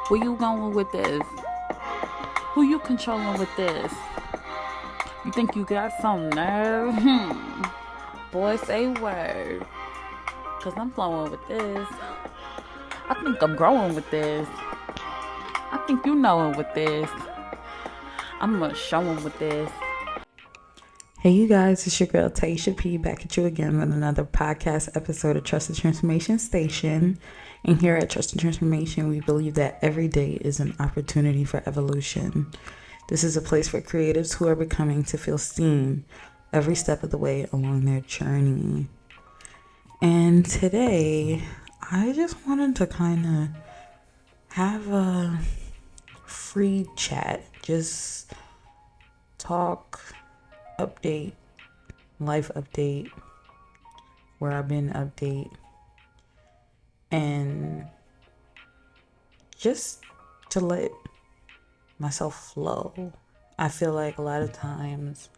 Where you going with this? Who you controlling with this? You think you got some nerve? Boy, say word. Cause I'm flowing with this. I think I'm growing with this. I think you knowing with this. I'm gonna show them with this. Hey, you guys, it's your girl Taisha P back at you again with another podcast episode of Trust and Transformation Station. And here at Trust and Transformation, we believe that every day is an opportunity for evolution. This is a place for creatives who are becoming to feel seen every step of the way along their journey. And today, I just wanted to kind of have a free chat, just talk, update, life update, where I've been update, and just to let myself flow. I feel like a lot of times,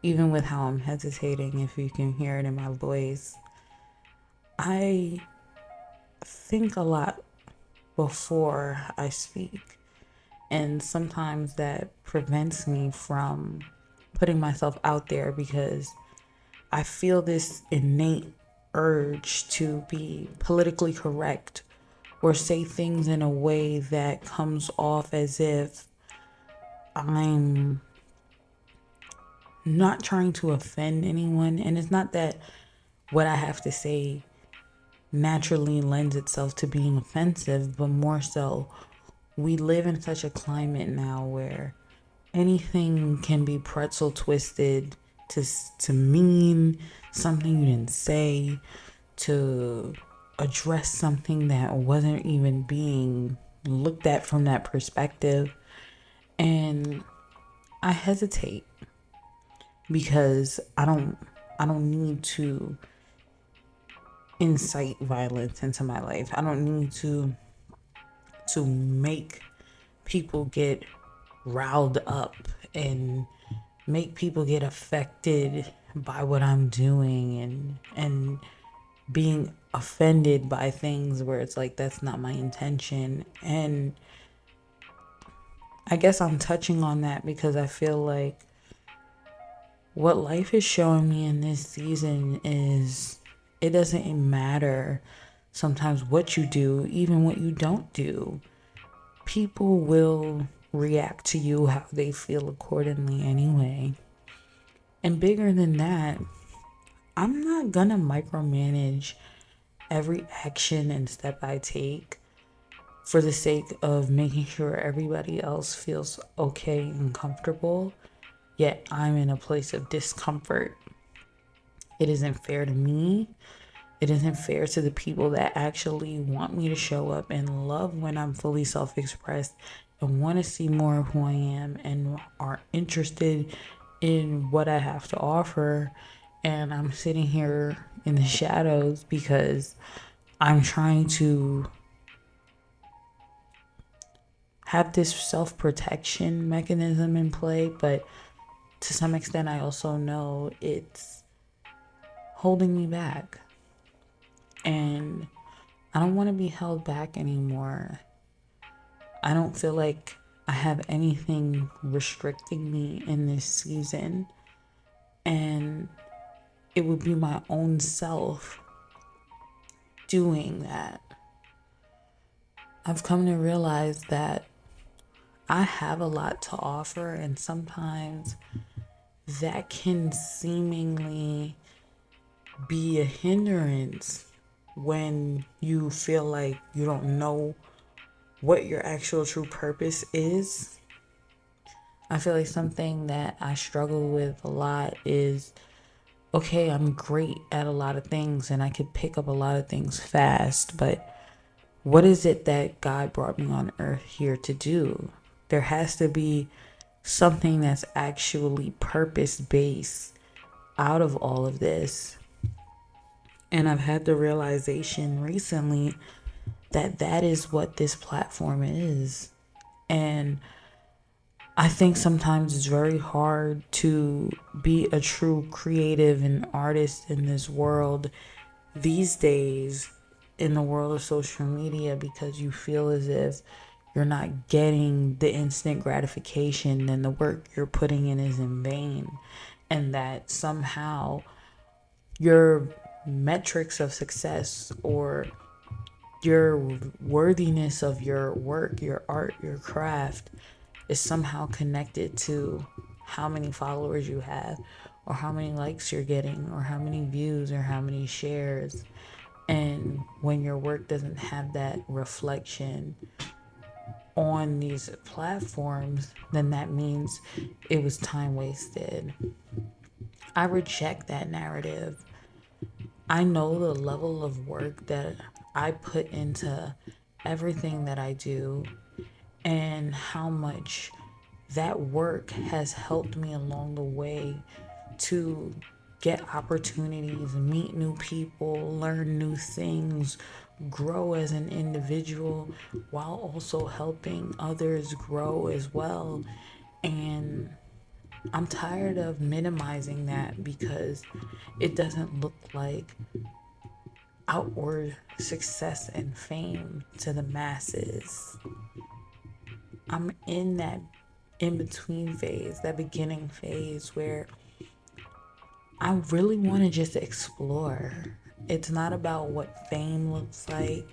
even with how I'm hesitating, if you can hear it in my voice, I think a lot before I speak. And sometimes that prevents me from putting myself out there because I feel this innate urge to be politically correct or say things in a way that comes off as if I'm not trying to offend anyone. And it's not that what I have to say naturally lends itself to being offensive, but more so, we live in such a climate now where anything can be pretzel twisted to mean something you didn't say, to address something that wasn't even being looked at from that perspective. And I hesitate because I don't need to incite violence into my life. I don't need to make people get riled up and make people get affected by what I'm doing and being offended by things where it's like that's not my intention. And I guess I'm touching on that because I feel like what life is showing me in this season is it doesn't matter sometimes what you do, even what you don't do. People will react to you how they feel accordingly anyway. And bigger than that, I'm not gonna micromanage every action and step I take for the sake of making sure everybody else feels okay and comfortable, yet I'm in a place of discomfort. It isn't fair to me. It isn't fair to the people that actually want me to show up and love when I'm fully self-expressed and want to see more of who I am and are interested in what I have to offer. And I'm sitting here in the shadows because I'm trying to have this self-protection mechanism in play, but to some extent I also know it's holding me back. And I don't want to be held back anymore. I don't feel like I have anything restricting me in this season. And it would be my own self doing that. I've come to realize that I have a lot to offer, and sometimes that can seemingly be a hindrance when you feel like you don't know what your actual true purpose is. I feel like something that I struggle with a lot is, okay, I'm great at a lot of things and I could pick up a lot of things fast, but what is it that God brought me on earth here to do? There has to be something that's actually purpose-based out of all of this. And I've had the realization recently that that is what this platform is. And I think sometimes it's very hard to be a true creative and artist in this world these days, in the world of social media, because you feel as if you're not getting the instant gratification, then the work you're putting in is in vain. And that somehow your metrics of success or your worthiness of your work, your art, your craft is somehow connected to how many followers you have, or how many likes you're getting, or how many views, or how many shares. And when your work doesn't have that reflection on these platforms, then that means it was time wasted. I reject that narrative. I know the level of work that I put into everything that I do, and how much that work has helped me along the way to get opportunities, meet new people, learn new things, grow as an individual, while also helping others grow as well. And I'm tired of minimizing that because it doesn't look like outward success and fame to the masses. I'm in that in between phase, that beginning phase where I really want to just explore. It's not about what fame looks like.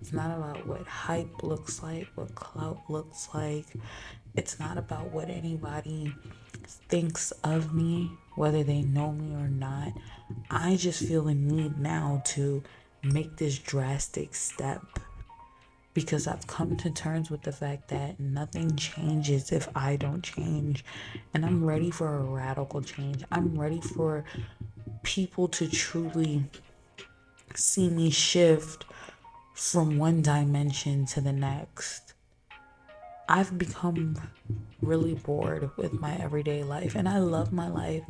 It's not about what hype looks like, what clout looks like. It's not about what anybody thinks of me, whether they know me or not. I just feel a need now to make this drastic step because I've come to terms with the fact that nothing changes if I don't change. And I'm ready for a radical change. I'm ready for people to truly see me shift from one dimension to the next. I've become really bored with my everyday life, and I love my life.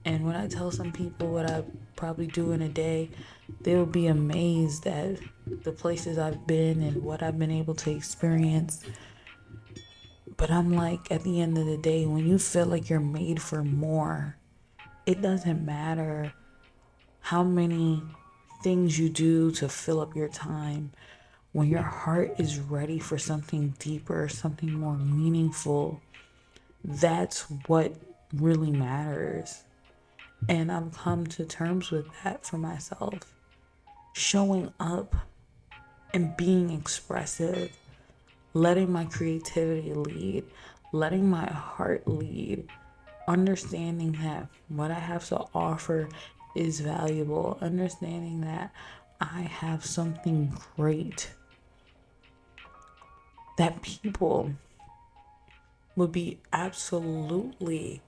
And when I tell some people what I probably do in a day, they will be amazed at the places I've been and what I've been able to experience. But I'm like, at the end of the day, when you feel like you're made for more, it doesn't matter how many things you do to fill up your time. When your heart is ready for something deeper, something more meaningful, that's what really matters. And I've come to terms with that for myself. Showing up and being expressive, letting my creativity lead, letting my heart lead, understanding that what I have to offer is valuable, understanding that I have something great that people would be absolutely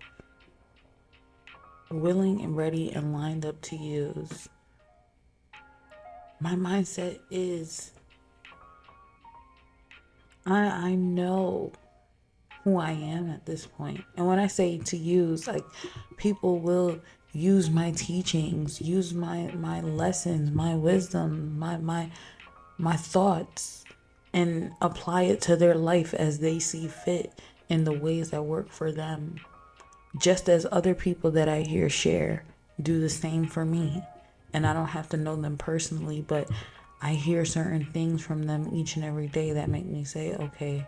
willing and ready and lined up to use. My mindset is I know who I am at this point. And when I say to use, like, people will use my teachings, use my lessons, my wisdom, my thoughts, and apply it to their life as they see fit in the ways that work for them. Just as other people that I hear share do the same for me. And I don't have to know them personally, but I hear certain things from them each and every day that make me say, okay,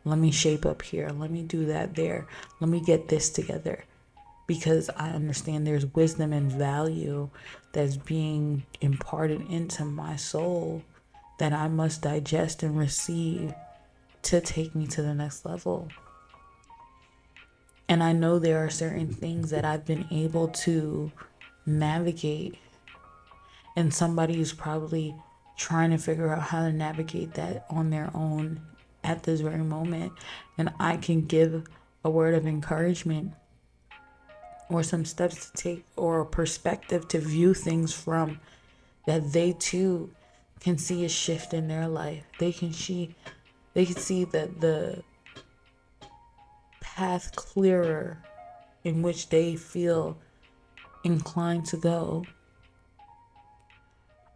let me shape up here. Let me do that there. Let me get this together. Because I understand there's wisdom and value that's being imparted into my soul that I must digest and receive to take me to the next level. And I know there are certain things that I've been able to navigate, and somebody is probably trying to figure out how to navigate that on their own at this very moment. And I can give a word of encouragement or some steps to take or a perspective to view things from, that they too can see a shift in their life. They can see that the path clearer in which they feel inclined to go.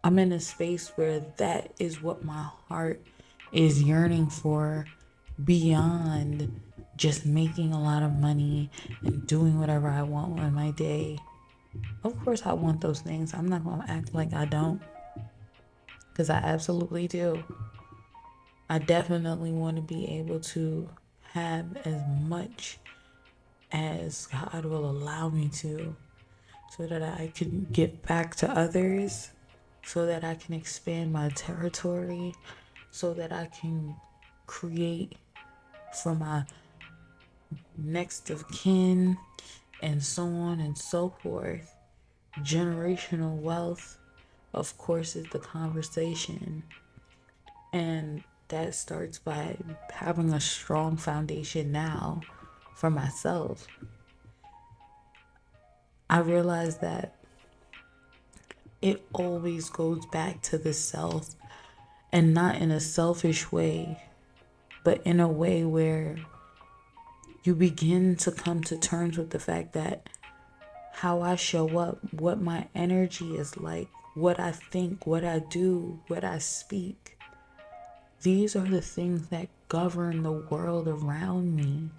I'm in a space where that is what my heart is yearning for, beyond just making a lot of money and doing whatever I want with my day. Of course I want those things. I'm not going to act like I don't, because I absolutely do. I definitely want to be able to have as much as God will allow me to, so that I can give back to others, so that I can expand my territory, so that I can create for my next of kin, and so on and so forth. Generational wealth, of course, is the conversation. And that starts by having a strong foundation now for myself. I realize that it always goes back to the self, and not in a selfish way, but in a way where you begin to come to terms with the fact that how I show up, what my energy is like, what I think, what I do, what I speak. These are the things that govern the world around me.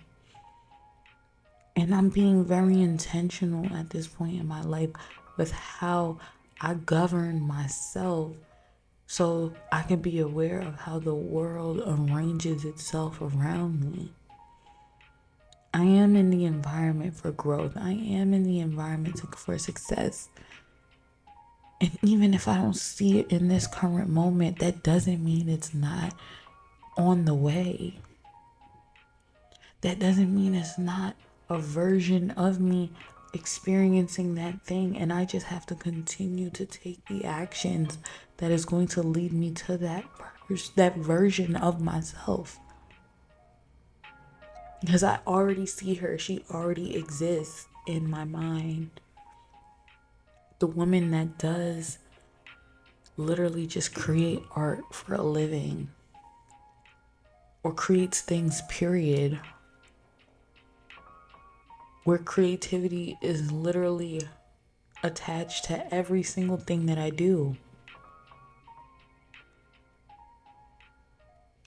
And I'm being very intentional at this point in my life with how I govern myself, so I can be aware of how the world arranges itself around me. I am in the environment for growth. I am in the environment for success. And even if I don't see it in this current moment, that doesn't mean it's not on the way. That doesn't mean it's not a version of me experiencing that thing, and I just have to continue to take the actions that is going to lead me to that version of myself. Because I already see her. She already exists in my mind. The woman that does literally just create art for a living, or creates things, period, where creativity is literally attached to every single thing that I do.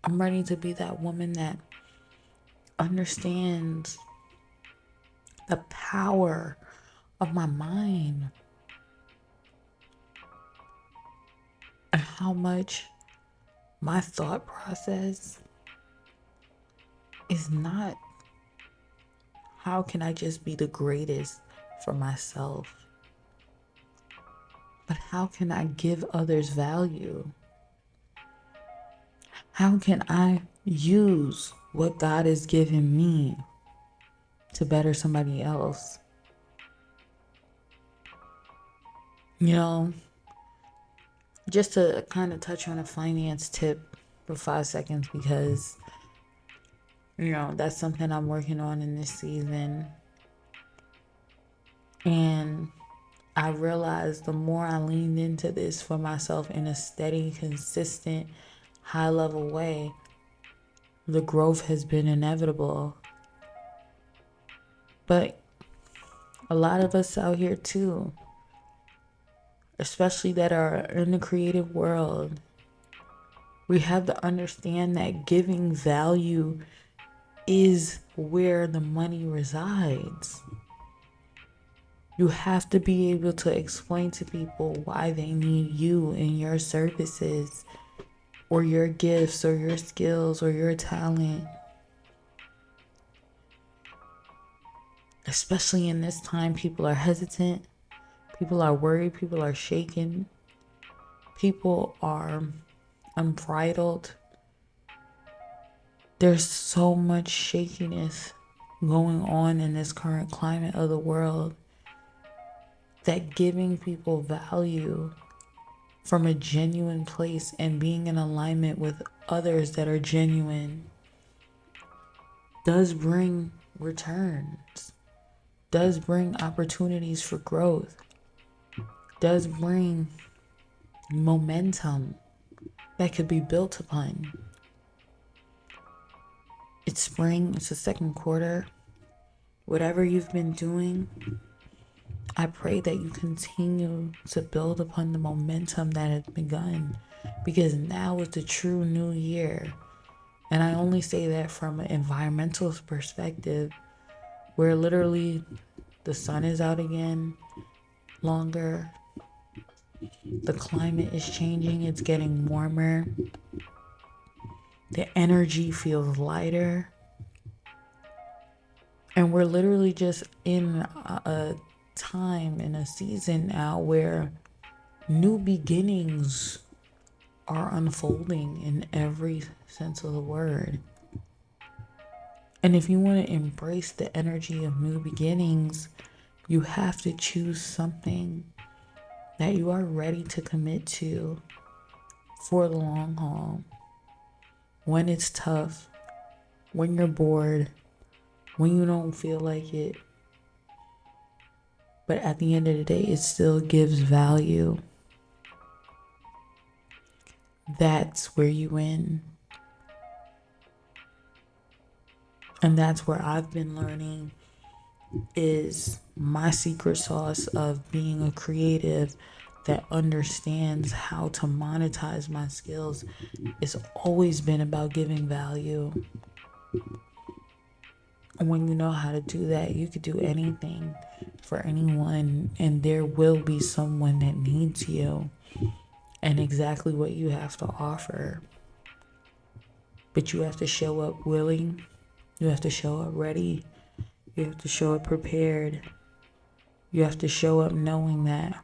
I'm ready to be that woman that understands the power of my mind, and how much my thought process is not how can I just be the greatest for myself, but how can I give others value? How can I use what God has given me to better somebody else? You know, just to kind of touch on a finance tip for 5 seconds, because, that's something I'm working on in this season. And I realized the more I leaned into this for myself in a steady, consistent, high level way, the growth has been inevitable. But a lot of us out here too, especially that are in the creative world, we have to understand that giving value is where the money resides. You have to be able to explain to people why they need you and your services, or your gifts, or your skills, or your talent. Especially in this time, people are hesitant, people are worried, people are shaken, people are unbridled. There's so much shakiness going on in this current climate of the world, that giving people value from a genuine place and being in alignment with others that are genuine does bring returns, does bring opportunities for growth, does bring momentum that could be built upon. It's spring, it's the second quarter. Whatever you've been doing, I pray that you continue to build upon the momentum that has begun, because now is the true new year. And I only say that from an environmental perspective, where literally the sun is out again longer, the climate is changing, it's getting warmer. The energy feels lighter. And we're literally just in a time, in a season now where new beginnings are unfolding in every sense of the word. And if you want to embrace the energy of new beginnings, you have to choose something that you are ready to commit to for the long haul. When it's tough, when you're bored, when you don't feel like it. But at the end of the day, it still gives value. That's where you win. And that's where I've been learning is my secret sauce of being a creative that understands how to monetize my skills. It's always been about giving value. And when you know how to do that, you could do anything for anyone, and there will be someone that needs you and exactly what you have to offer. But you have to show up willing, you have to show up ready, you have to show up prepared, you have to show up knowing that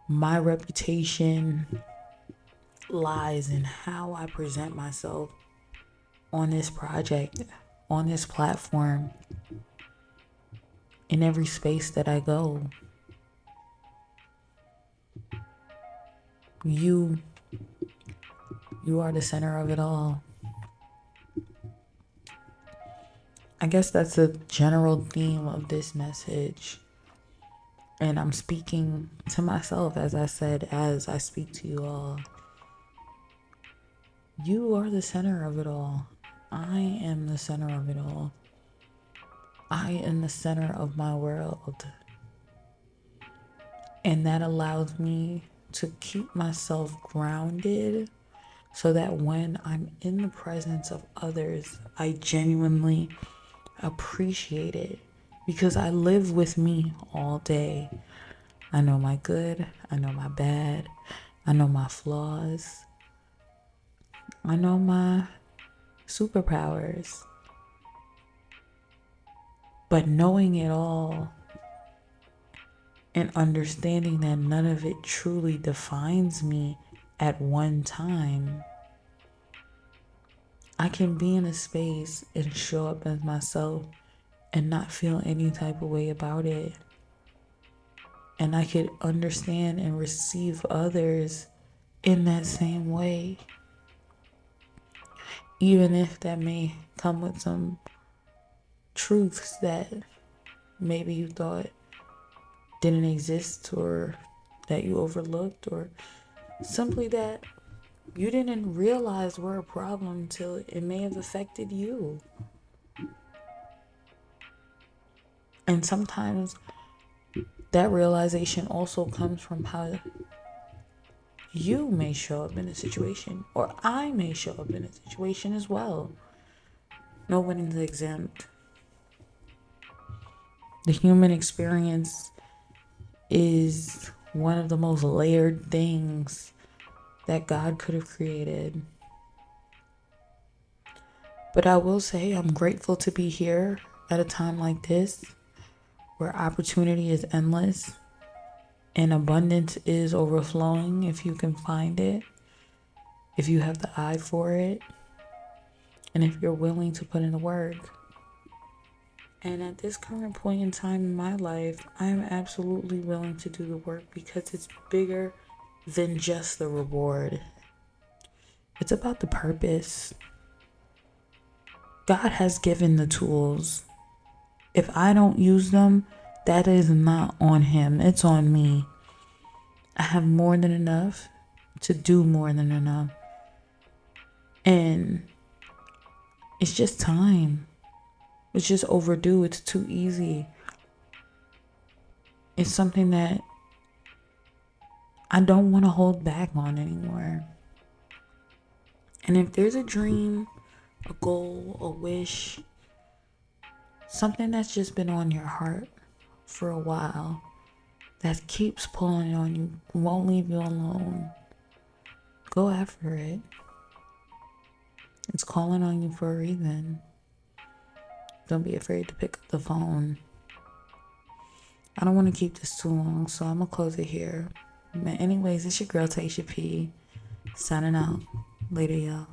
my reputation lies in how I present myself on this project, on this platform, in every space that I go. You are the center of it all. I guess that's the general theme of this message. And I'm speaking to myself, as I said, as I speak to you all. You are the center of it all. I am the center of it all. I am the center of my world. And that allows me to keep myself grounded so that when I'm in the presence of others, I genuinely appreciate it because I live with me all day. I know my good, I know my bad, I know my flaws, I know my superpowers. But knowing it all and understanding that none of it truly defines me at one time, I can be in a space and show up as myself and not feel any type of way about it. And I could understand and receive others in that same way. Even if that may come with some truths that maybe you thought didn't exist or that you overlooked, or simply that you didn't realize were a problem till it may have affected you. And sometimes that realization also comes from how you may show up in a situation, or I may show up in a situation as well. No one is exempt. The human experience is one of the most layered things that God could have created. But I will say I'm grateful to be here at a time like this where opportunity is endless and abundance is overflowing if you can find it, if you have the eye for it, and if you're willing to put in the work. And at this current point in time in my life, I'm absolutely willing to do the work because it's bigger than just the reward. It's about the purpose. God has given the tools. If I don't use them, that is not on Him. It's on me. I have more than enough to do more than enough. And it's just time. It's just overdue. It's too easy. It's something that I don't want to hold back on anymore. And if there's a dream, a goal, a wish, something that's just been on your heart for a while, that keeps pulling on you, won't leave you alone, go after it. It's calling on you for a reason. Don't be afraid to pick up the phone. I don't want to keep this too long, so I'm gonna close it here. But anyways, it's your girl Taisha P. Signing out. Later, y'all.